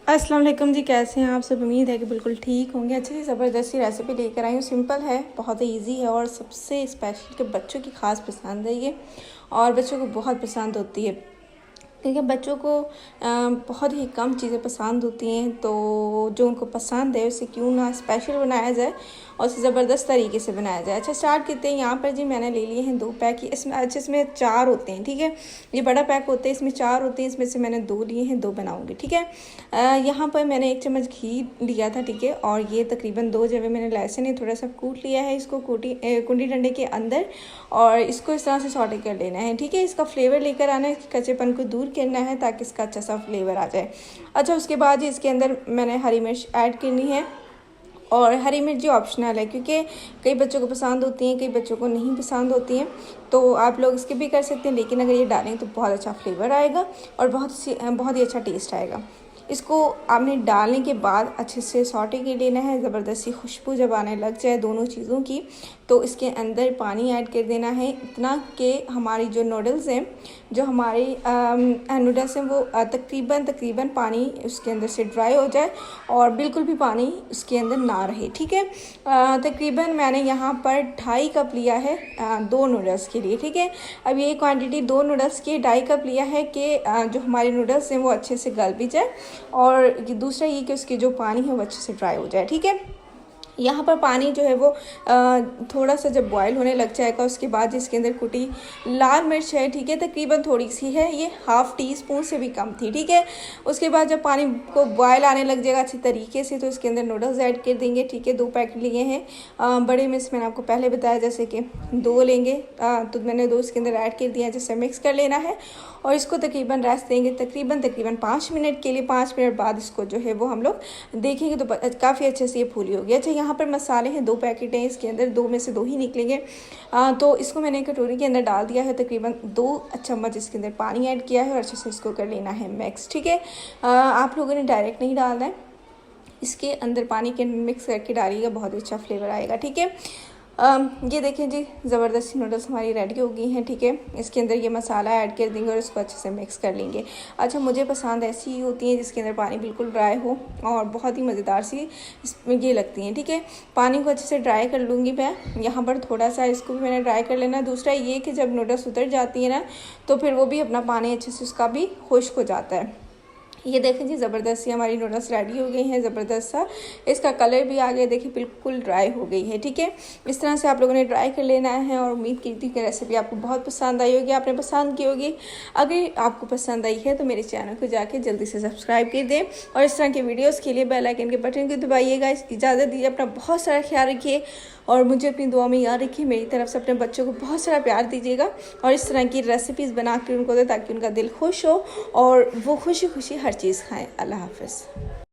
अस्सलाम वालेकुम जी, कैसे हैं आप सब। उम्मीद है कि बिल्कुल ठीक होंगे। अच्छी सी ज़बरदस्ती रेसिपी लेकर आई हूँ। सिंपल है, बहुत इजी है और सबसे स्पेशल कि बच्चों की ख़ास पसंद है ये, और बच्चों को बहुत पसंद होती है क्योंकि बच्चों को बहुत ही कम चीज़ें पसंद होती हैं। तो जो उनको पसंद है उसे क्यों ना स्पेशल बनाया जाए और उसे ज़बरदस्त तरीके से बनाया जाए। अच्छा, स्टार्ट करते हैं। यहाँ पर जी मैंने ले लिए हैं 2 पैक। इसमें 4 होते हैं, ठीक है। ये बड़ा पैक होता है, इसमें 4 होते हैं। इसमें से मैंने 2 लिए हैं, 2 बनाऊँगी, ठीक है। यहाँ पर मैंने 1 चम्मच घी लिया था, ठीक है। और ये तकरीबन 2 जवे मैंने लहसुन है थोड़ा सा कूट लिया है, इसको कुंडी डंडे के अंदर, और इसको इस तरह से सॉटे कर लेना है, ठीक है। इसका फ्लेवर लेकर आना है, कच्चेपन को दूर करना है ताकि इसका अच्छा सा फ्लेवर आ जाए। अच्छा, उसके बाद इसके अंदर मैंने हरी मिर्च ऐड करनी है, और हरी मिर्च जो ऑप्शनल है क्योंकि कई बच्चों को पसंद होती हैं, कई बच्चों को नहीं पसंद होती हैं, तो आप लोग इसके भी कर सकते हैं। लेकिन अगर ये डालें तो बहुत अच्छा फ्लेवर आएगा और बहुत ही अच्छा टेस्ट आएगा। इसको आपने डालने के बाद अच्छे से सॉटे कर लेना है। ज़बरदस्ती खुशबू जब आने लग जाए दोनों चीज़ों की, तो इसके अंदर पानी ऐड कर देना है इतना कि हमारी जो नूडल्स हैं, जो हमारी नूडल्स हैं, वो तकरीबन पानी उसके अंदर से ड्राई हो जाए और बिल्कुल भी पानी उसके अंदर ना रहे, ठीक है। तकरीबन मैंने यहाँ पर 2.5 कप लिया है 2 नूडल्स के लिए, ठीक है। अब ये क्वांटिटी 2 नूडल्स की 2.5 कप लिया है कि जो हमारे नूडल्स हैं वो अच्छे से गल भी जाए, और दूसरा ये कि उसके जो पानी है वो अच्छे से ड्राई हो जाए, ठीक है। यहाँ पर पानी जो है वो थोड़ा सा जब बॉयल होने लग जाएगा, उसके बाद इसके अंदर कुटी लाल मिर्च है, ठीक है। तकरीबन थोड़ी सी है, ये ½ टीस्पून से भी कम थी, ठीक है। उसके बाद जब पानी को बॉयल आने लग जाएगा अच्छे तरीके से, तो इसके अंदर नूडल्स ऐड कर देंगे, ठीक है। 2 पैकेट लिए हैं बड़े में, मैंने आपको पहले बताया जैसे कि 2 लेंगे, तो मैंने 2 इसके अंदर ऐड कर दिया। जैसे मिक्स कर लेना है और इसको तकरीबन रेस्ट देंगे तकरीबन 5 मिनट के लिए। 5 मिनट बाद इसको जो है वो हम लोग देखेंगे तो काफ़ी अच्छे से ये फूली होगी। अच्छा, यहाँ पर मसाले हैं 2 पैकेट हैं, इसके अंदर 2 में से 2 ही निकलेंगे। तो इसको मैंने कटोरी के अंदर डाल दिया है। तकरीबन 2 चम्मच इसके अंदर पानी ऐड किया है और अच्छे से इसको कर लेना है मिक्स, ठीक है। आप लोगों ने डायरेक्ट नहीं डालना है, इसके अंदर पानी के मिक्स करके डालिएगा, बहुत अच्छा फ्लेवर आएगा, ठीक है। ये देखें जी, ज़बरदस्ती नूडल्स हमारी रेडी हो गई हैं, ठीक है। इसके अंदर ये मसाला ऐड कर देंगे और इसको अच्छे से मिक्स कर लेंगे। अच्छा, मुझे पसंद ऐसी ही होती हैं जिसके अंदर पानी बिल्कुल ड्राई हो और बहुत ही मज़ेदार सी इसमें ये लगती हैं, ठीक है। पानी को अच्छे से ड्राई कर लूँगी मैं यहाँ पर, थोड़ा सा इसको भी मैंने ड्राई कर लेना। दूसरा ये कि जब नूडल्स उतर जाती है ना, तो फिर वो भी अपना पानी अच्छे से उसका भी खुश्क हो जाता है। ये देखें जी, ज़बरदस्त सी हमारी नूडल्स रेडी हो गई हैं। ज़बरदस्त सा इसका कलर भी आ गया, देखिए बिल्कुल ड्राई हो गई है, ठीक है। इस तरह से आप लोगों ने ट्राई कर लेना है और उम्मीद करती हूँ कि रेसिपी आपको बहुत पसंद आई होगी, आपने पसंद की होगी। अगर आपको पसंद आई है तो मेरे चैनल को जाके जल्दी से सब्सक्राइब कर दें और इस तरह के वीडियोज़ के लिए बेल आइकन के बटन को दबाइएगा। इजाज़त दीजिए, अपना बहुत सारा ख्याल रखिए और मुझे अपनी दुआ में याद रखिए। मेरी तरफ से अपने बच्चों को बहुत सारा प्यार दीजिएगा और इस तरह की रेसिपीज़ बना कर उनको दें ताकि उनका दिल खुश हो और वो खुशी खुशी हर चीज़ खाएं। अल्लाह हाफ़िज़।